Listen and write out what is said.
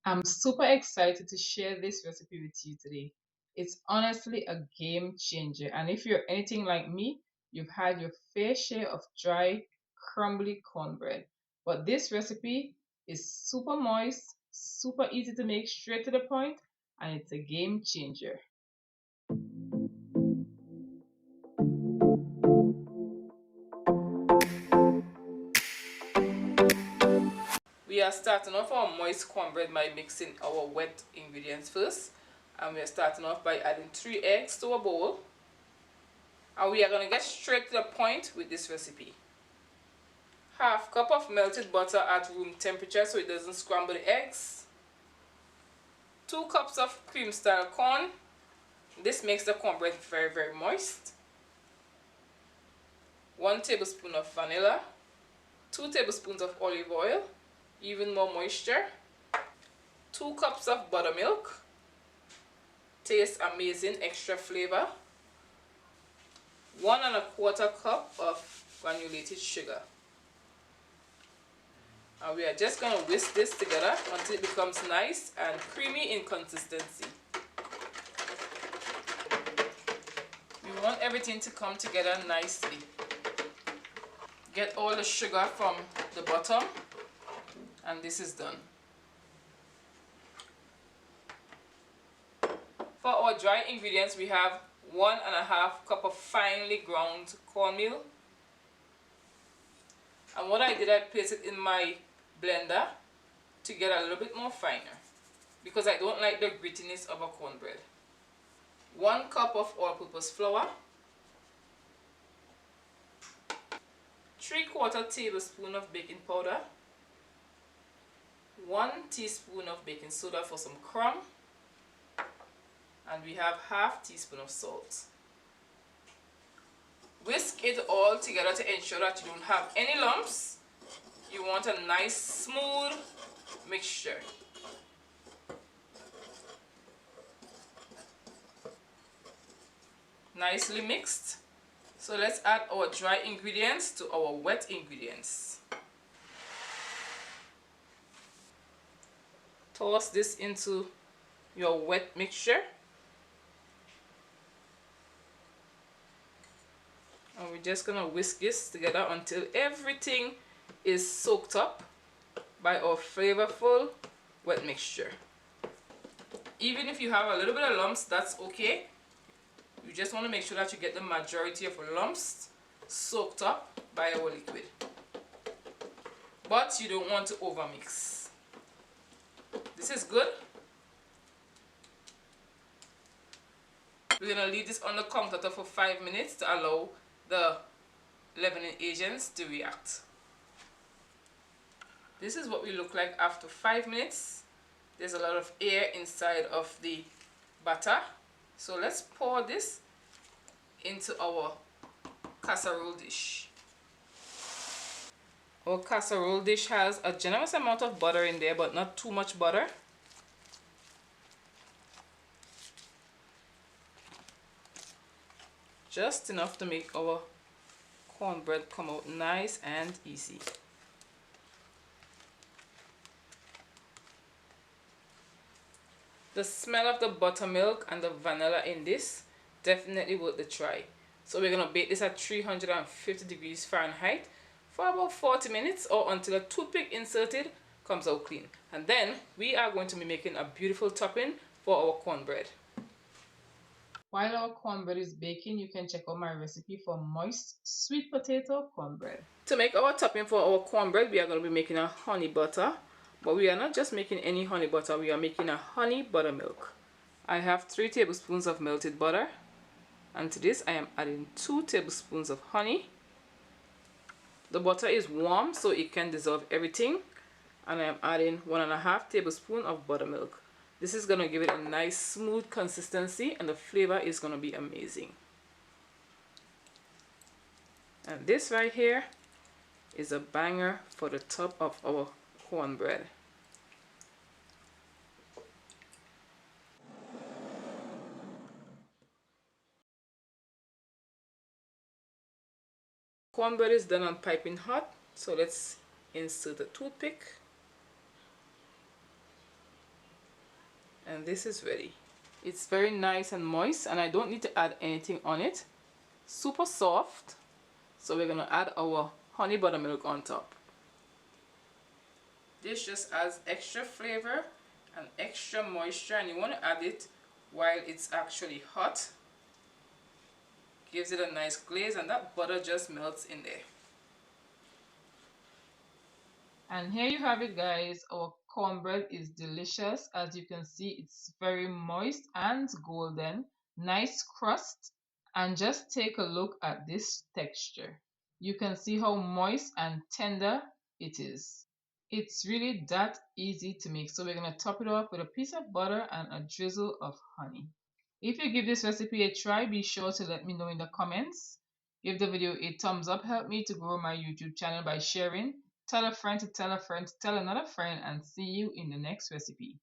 I'm super excited to share this recipe with you today. It's honestly a game changer, and if you're anything like me, you've had your fair share of dry, crumbly cornbread. But this recipe is super moist, super easy to make, straight to the point, and it's a game changer. We are starting off our moist cornbread by mixing our wet ingredients first. And we are starting off by adding 3 eggs to a bowl. And we are going to get straight to the point with this recipe. Half cup of melted butter at room temperature so it doesn't scramble the eggs. 2 cups of cream style corn. This makes the cornbread very moist. 1 tablespoon of vanilla. 2 tablespoons of olive oil, even more moisture. 2 cups of buttermilk. Tastes amazing, extra flavor. 1 1/4 cup of granulated sugar. And we are just going to whisk this together until it becomes nice and creamy in consistency. We want everything to come together nicely. Get all the sugar from the bottom, and this is done. For our dry ingredients, we have 1 1/2 cup of finely ground cornmeal. And what I did, I placed it in my blender to get a little bit more finer because I don't like the grittiness of a cornbread. 1 cup of all-purpose flour. 3/4 tablespoon of baking powder. 1 teaspoon of baking soda for some crumb. And we have ½ teaspoon of salt. Whisk it all together to ensure that you don't have any lumps. You want a nice smooth mixture. Nicely mixed. So let's add our dry ingredients to our wet ingredients. Toss this into your wet mixture. And we're just going to whisk this together until everything is soaked up by our flavorful wet mixture. Even if you have a little bit of lumps, that's okay. You just want to make sure that you get the majority of lumps soaked up by our liquid. But you don't want to overmix. This is good. We're going to leave this on the countertop for 5 minutes to allow the leavening agents to react. This is what we look like after 5 minutes. There's a lot of air inside of the batter. So let's pour this into our casserole dish. Our casserole dish has a generous amount of butter in there, but not too much butter. Just enough to make our cornbread come out nice and easy. The smell of the buttermilk and the vanilla in this definitely worth the try. So we're going to bake this at 350 degrees Fahrenheit for about 40 minutes or until a toothpick inserted comes out clean. And then we are going to be making a beautiful topping for our cornbread. While our cornbread is baking, you can check out my recipe for moist sweet potato cornbread. To make our topping for our cornbread, we are going to be making a honey butter. But we are not just making any honey butter, we are making a honey buttermilk. I have 3 tablespoons of melted butter. And to this I am adding 2 tablespoons of honey. The butter is warm so it can dissolve everything. And I am adding 1 1/2 tablespoon of buttermilk. This is going to give it a nice smooth consistency and the flavor is going to be amazing. And this right here is a banger for the top of our cornbread. Cornbread is done on piping hot, so let's insert a toothpick. and this is ready. It's very nice and moist, and I don't need to add anything on it. Super soft. So we're gonna add our honey buttermilk on top. This just adds extra flavor and extra moisture, and you want to add it while it's actually hot. Gives it a nice glaze, and that butter just melts in there. And here you have it, guys. Our cornbread is delicious. As you can see, it's very moist and golden. Nice crust. And just take a look at this texture. You can see how moist and tender it is. It's really that easy to make. So we're going to top it off with a piece of butter and a drizzle of honey. If you give this recipe a try, be sure to let me know in the comments. Give the video a thumbs up. Help me to grow my YouTube channel by sharing. Tell a friend to tell a friend to tell another friend, and see you in the next recipe.